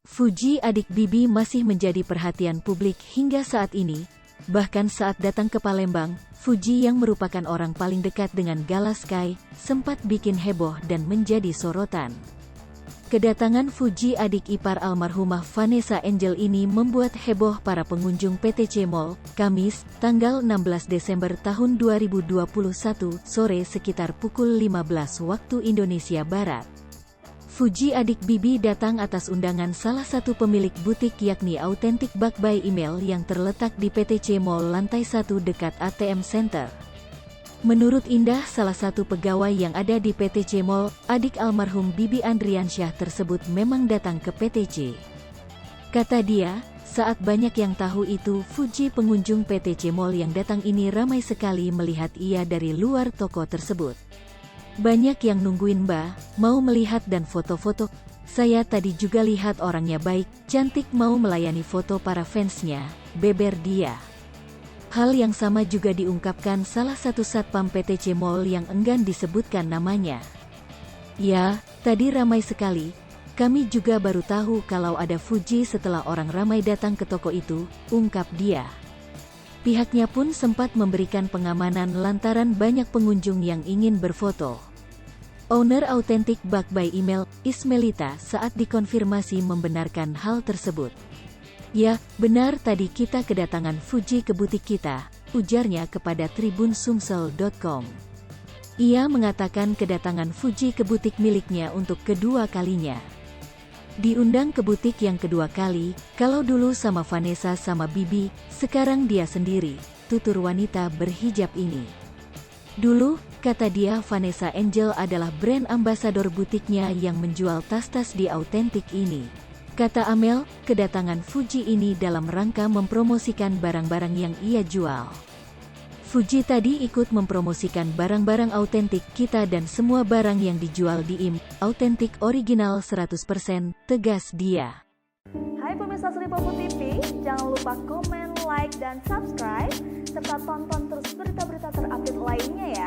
Fuji adik Bibi masih menjadi perhatian publik hingga saat ini. Bahkan saat datang ke Palembang, Fuji yang merupakan orang paling dekat dengan Gala Sky, sempat bikin heboh dan menjadi sorotan. Kedatangan Fuji adik ipar almarhumah Vanessa Angel ini membuat heboh para pengunjung PTC Mall, Kamis, tanggal 16 Desember tahun 2021, sore sekitar pukul 15 waktu Indonesia Barat. Fuji adik Bibi datang atas undangan salah satu pemilik butik yakni Authentic Bag by Email yang terletak di PTC Mall lantai 1 dekat ATM Center. Menurut Indah, salah satu pegawai yang ada di PTC Mall, adik almarhum Bibi Andriansyah tersebut memang datang ke PTC. Kata dia, saat banyak yang tahu itu, Fuji pengunjung PTC Mall yang datang ini ramai sekali melihat ia dari luar toko tersebut. Banyak yang nungguin Mbak, mau melihat dan foto-foto. Saya tadi juga lihat orangnya baik, cantik, mau melayani foto para fansnya, beber dia. Hal yang sama juga diungkapkan salah satu satpam PTC Mall yang enggan disebutkan namanya. Ya, tadi ramai sekali. Kami juga baru tahu kalau ada Fuji setelah orang ramai datang ke toko itu, ungkap dia. Pihaknya pun sempat memberikan pengamanan lantaran banyak pengunjung yang ingin berfoto. Owner Authentic Bag by Email, Ismelita, saat dikonfirmasi membenarkan hal tersebut. Ya, benar, tadi kita kedatangan Fuji ke butik kita, ujarnya kepada tribunsumsel.com. Ia mengatakan kedatangan Fuji ke butik miliknya untuk kedua kalinya. Diundang ke butik yang kedua kali, kalau dulu sama Vanessa sama Bibi, sekarang dia sendiri, tutur wanita berhijab ini. Dulu, kata dia, Vanessa Angel adalah brand ambasador butiknya yang menjual tas-tas di Authentic ini. Kata Amel, kedatangan Fuji ini dalam rangka mempromosikan barang-barang yang ia jual. Fuji tadi ikut mempromosikan barang-barang Authentic kita dan semua barang yang dijual di Authentic original 100%, tegas dia. Hai pemirsa Sripopo TV, jangan lupa komen, like, dan subscribe, serta tonton terus berita-berita terupdate lainnya ya.